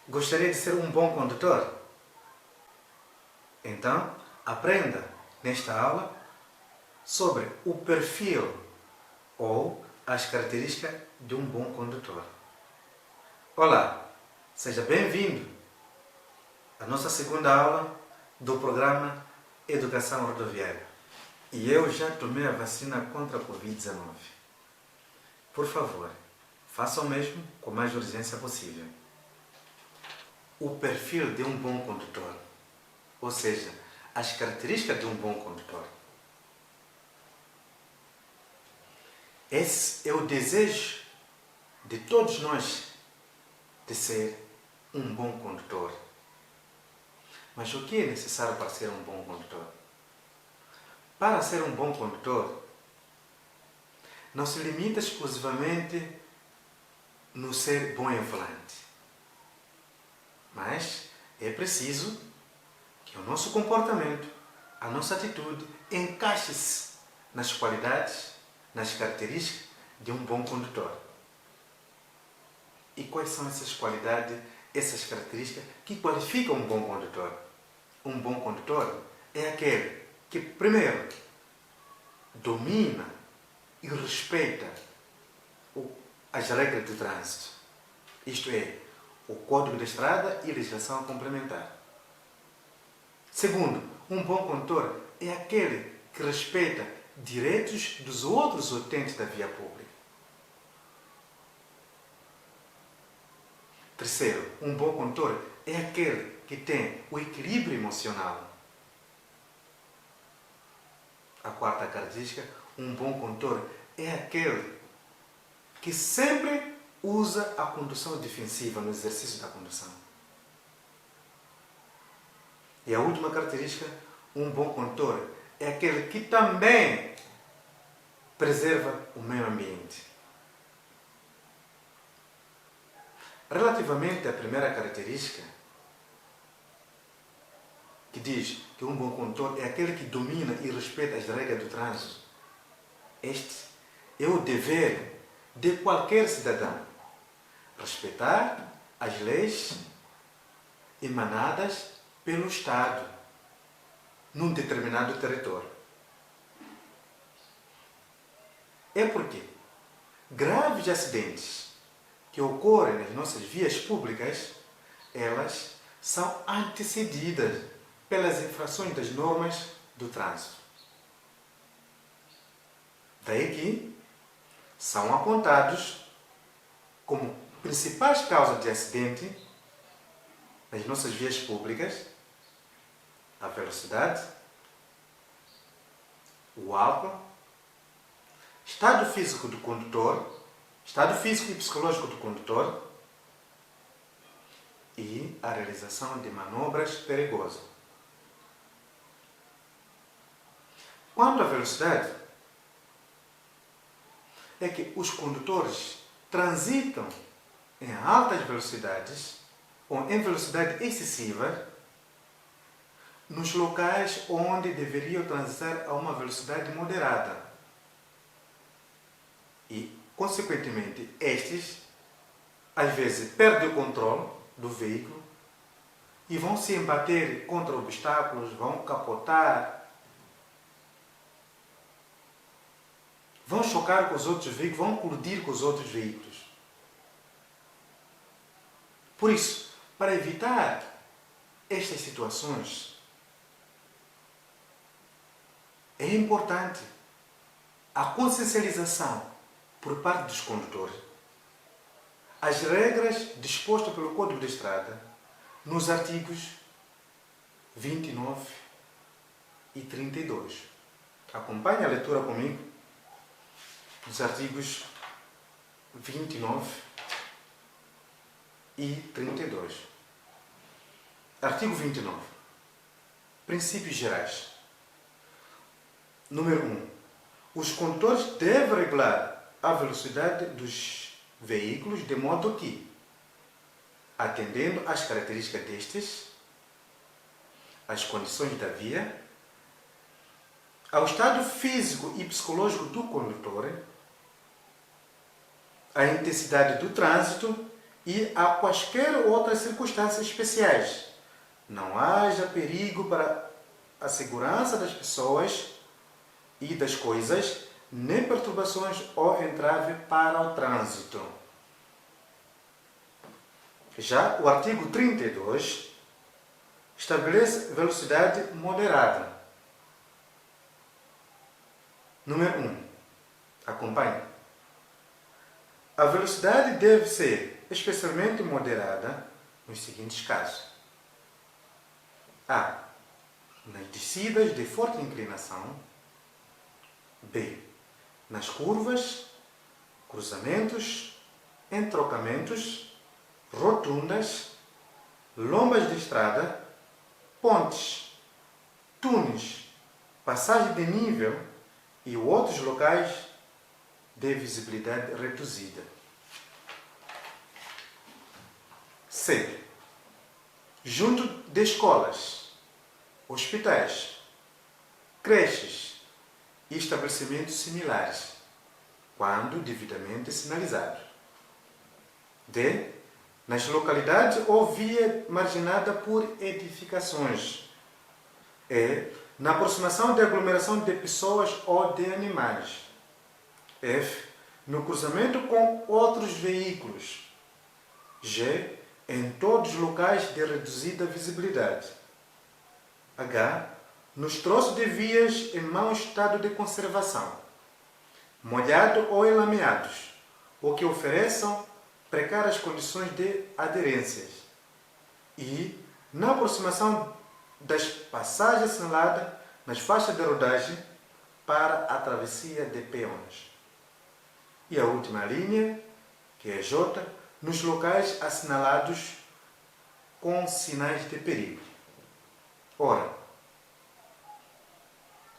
Gostaria de ser um bom condutor? Então, aprenda nesta aula sobre o perfil ou as características de um bom condutor. Olá, seja bem-vindo à nossa segunda aula do programa Educação Rodoviária. E eu já tomei a vacina contra a Covid-19. Por favor, faça o mesmo com a mais urgência possível. O perfil de um bom condutor, ou seja, as características de um bom condutor. Esse é o desejo de todos nós de ser um bom condutor. Mas o que é necessário para ser um bom condutor? Para ser um bom condutor, não se limita exclusivamente no ser bom em volante. Mas é preciso que o nosso comportamento, a nossa atitude, encaixe-se nas qualidades, nas características de um bom condutor. E quais são essas qualidades, essas características que qualificam um bom condutor? Um bom condutor é aquele que, primeiro, domina e respeita as regras do trânsito. Isto é, o Código da Estrada e legislação complementar. Segundo, um bom condutor é aquele que respeita direitos dos outros utentes da via pública. Terceiro, um bom condutor é aquele que tem o equilíbrio emocional. A quarta característica, um bom condutor é aquele que sempre usa a condução defensiva no exercício da condução. E a última característica, um bom condutor é aquele que também preserva o meio ambiente. Relativamente à primeira característica, que diz que um bom condutor é aquele que domina e respeita as regras do trânsito, este é o dever de qualquer cidadão. Respeitar as leis emanadas pelo Estado num determinado território. É porque graves acidentes que ocorrem nas nossas vias públicas, elas são antecedidas pelas infrações das normas do trânsito. Daí que são apontados como principais causas de acidente nas nossas vias públicas a velocidade, o álcool, estado físico do condutor, estado físico e psicológico do condutor e a realização de manobras perigosas. Quanto à velocidade, é que os condutores transitam em altas velocidades ou em velocidade excessiva nos locais onde deveriam transitar a uma velocidade moderada. E, consequentemente, estes, às vezes, perdem o controle do veículo e vão se embater contra obstáculos, vão capotar, vão chocar com os outros veículos, vão colidir com os outros veículos. Por isso, para evitar estas situações, é importante a consciencialização por parte dos condutores. As regras dispostas pelo Código da Estrada nos artigos 29 e 32. Acompanhe a leitura comigo dos artigos 29 e 32. Artigo 29. Princípios gerais. Número 1. Os condutores devem regular a velocidade dos veículos de modo que, atendendo às características destes, às condições da via, ao estado físico e psicológico do condutor, à intensidade do trânsito e a quaisquer outras circunstâncias especiais, não haja perigo para a segurança das pessoas e das coisas, nem perturbações ou entrave para o trânsito. Já o artigo 32 estabelece velocidade moderada. Número 1. Acompanhe. A velocidade deve ser especialmente moderada nos seguintes casos. A. Nas descidas de forte inclinação. B. Nas curvas, cruzamentos, entrocamentos, rotundas, lombas de estrada, pontes, túneis, passagem de nível e outros locais de visibilidade reduzida. C. Junto de escolas, hospitais, creches e estabelecimentos similares, quando devidamente sinalizados. D. Nas localidades ou via marginada por edificações. E. Na aproximação de aglomeração de pessoas ou de animais. F. No cruzamento com outros veículos. G. Em todos os locais de reduzida visibilidade. H. Nos troços de vias em mau estado de conservação, molhado ou enlameados, ou que ofereçam precárias condições de aderências. E na aproximação das passagens assinaladas nas faixas de rodagem para a travessia de peões. E a última linha, que é J, nos locais assinalados com sinais de perigo. Ora,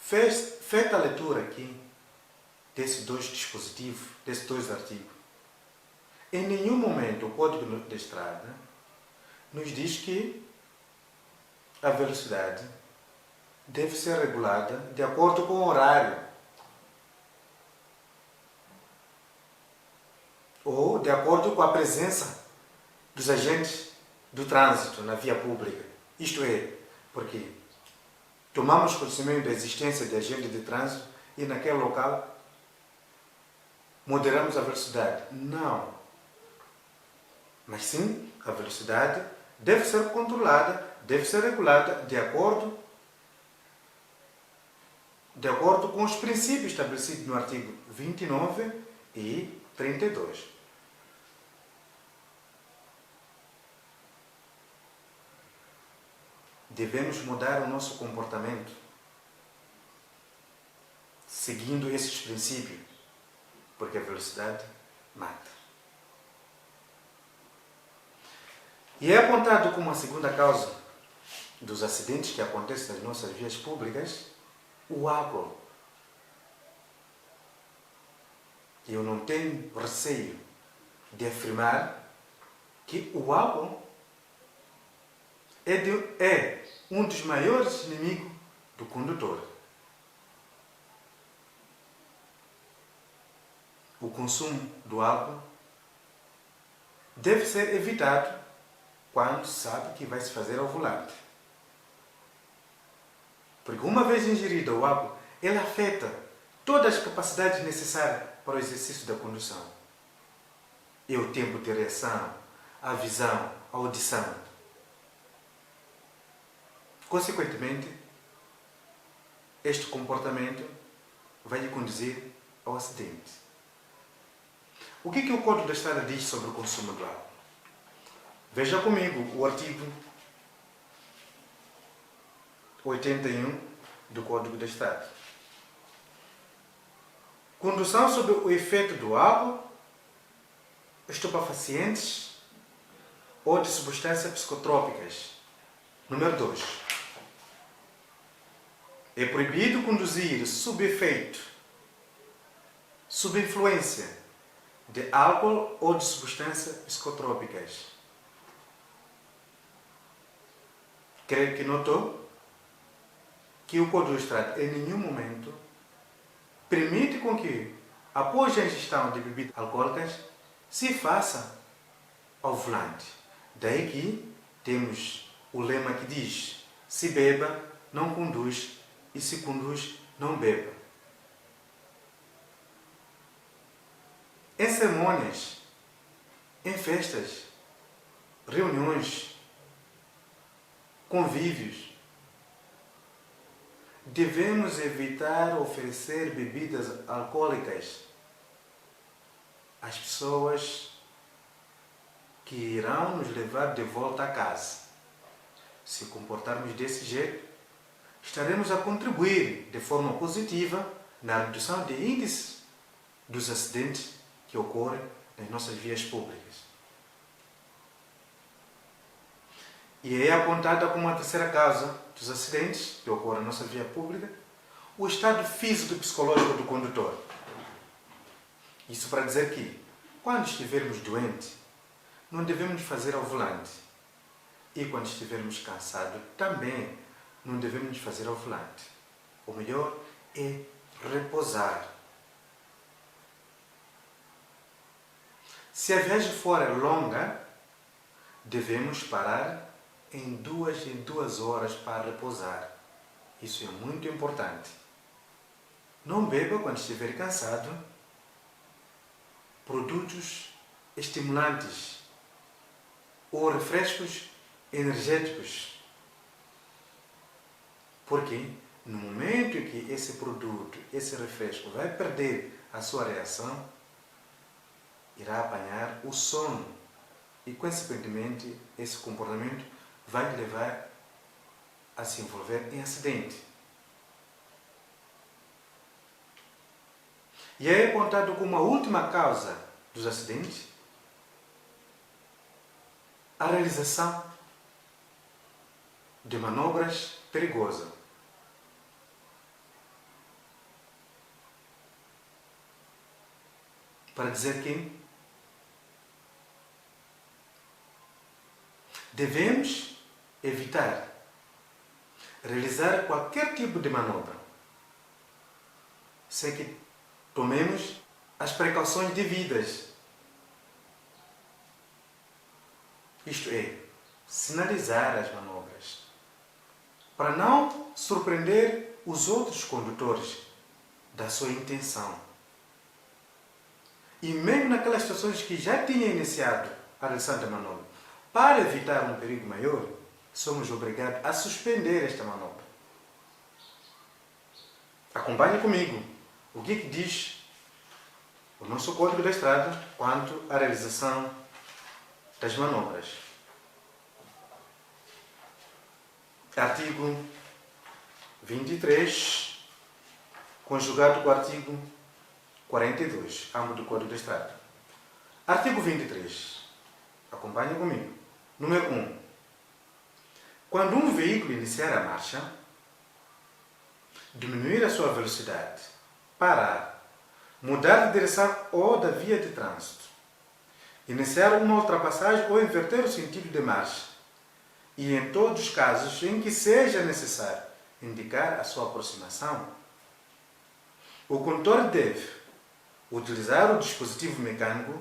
feita a leitura aqui desses dois dispositivos, desses dois artigos, em nenhum momento o Código de Estrada nos diz que a velocidade deve ser regulada de acordo com o horário ou de acordo com a presença dos agentes do trânsito na via pública. Isto é, porque tomamos conhecimento da existência de agentes de trânsito e naquele local moderamos a velocidade. Não. Mas sim, a velocidade deve ser controlada, deve ser regulada de acordo com os princípios estabelecidos no artigo 29 e 32. Devemos mudar o nosso comportamento seguindo esses princípios, porque a velocidade mata. E é apontado como a segunda causa dos acidentes que acontecem nas nossas vias públicas o álcool. E eu não tenho receio de afirmar que o álcool é um dos maiores inimigos do condutor. O consumo do álcool deve ser evitado quando sabe que vai se fazer ao volante. Porque uma vez ingerido o álcool, ele afeta todas as capacidades necessárias para o exercício da condução. É o tempo de reação, a visão, a audição. Consequentemente, este comportamento vai lhe conduzir ao acidente. O que o Código da Estrada diz sobre o consumo do álcool? Veja comigo o artigo 81 do Código da Estrada. Condução sob o efeito do álcool, estupefacientes ou de substâncias psicotrópicas. Número 2. É proibido conduzir sob efeito, sob influência de álcool ou de substâncias psicotrópicas. Creio que notou que o Código da Estrada em nenhum momento permite com que, após a ingestão de bebidas alcoólicas, se faça ao volante. Daí que temos o lema que diz: se beba, não conduz, e se conduz, não beba. Em cerimônias, em festas, reuniões, convívios, devemos evitar oferecer bebidas alcoólicas às pessoas que irão nos levar de volta a casa. Se comportarmos desse jeito, estaremos a contribuir de forma positiva na redução de índices dos acidentes que ocorrem nas nossas vias públicas. E é apontada como a terceira causa dos acidentes que ocorrem na nossa via pública o estado físico e psicológico do condutor. Isso para dizer que, quando estivermos doentes, não devemos fazer ao volante. E quando estivermos cansados, também não devemos fazer ao volante. O melhor é repousar. Se a viagem for longa, devemos parar em duas horas para repousar. Isso é muito importante. Não beba quando estiver cansado produtos estimulantes ou refrescos energéticos. Porque no momento em que esse produto, esse refresco vai perder a sua reação, irá apanhar o sono e, consequentemente, esse comportamento vai levar a se envolver em acidente. E é apontado como a última causa dos acidentes a realização de manobras perigosas. Para dizer que devemos evitar realizar qualquer tipo de manobra sem que tomemos as precauções devidas. Isto é, sinalizar as manobras, para não surpreender os outros condutores da sua intenção. E mesmo naquelas situações que já tinha iniciado a realização da manobra, para evitar um perigo maior, somos obrigados a suspender esta manobra. Acompanhe comigo o que diz o nosso Código da Estrada quanto à realização das manobras. Artigo 23, conjugado com o artigo 42, ambos do Código da Estrada. Artigo 23. Acompanhe comigo. Número 1. Quando um veículo iniciar a marcha, diminuir a sua velocidade, parar, mudar de direção ou da via de trânsito, iniciar uma ultrapassagem ou inverter o sentido de marcha, e em todos os casos em que seja necessário indicar a sua aproximação, o condutor deve utilizar o dispositivo mecânico,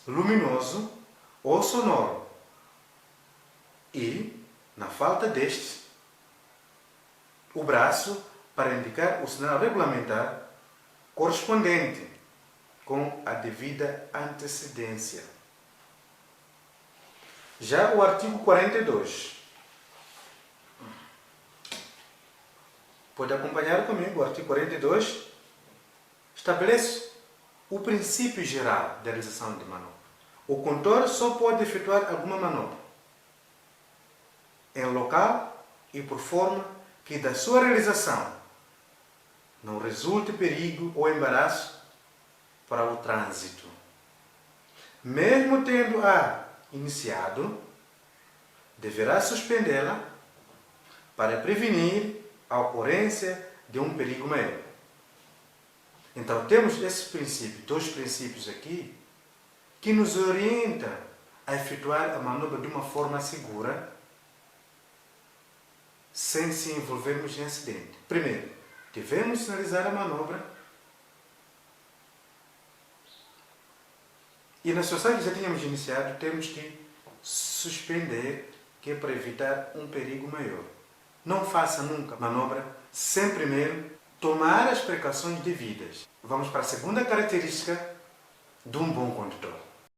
luminoso ou sonoro e, na falta deste, o braço para indicar o sinal regulamentar correspondente com a devida antecedência. Já o artigo 42. Pode acompanhar comigo. O artigo 42 estabelece o princípio geral da realização de manobra. O condutor só pode efetuar alguma manobra em local e por forma que da sua realização não resulte perigo ou embaraço para o trânsito. Mesmo tendo-a iniciado, deverá suspendê-la para prevenir a ocorrência de um perigo maior. Então temos esses princípios, dois princípios aqui, que nos orientam a efetuar a manobra de uma forma segura, sem se envolvermos em acidente. Primeiro, devemos sinalizar a manobra E na situação que já tínhamos iniciado, temos que suspender, que é para evitar um perigo maior. Não faça nunca manobra sem primeiro tomar as precauções devidas. Vamos para a segunda característica de um bom condutor.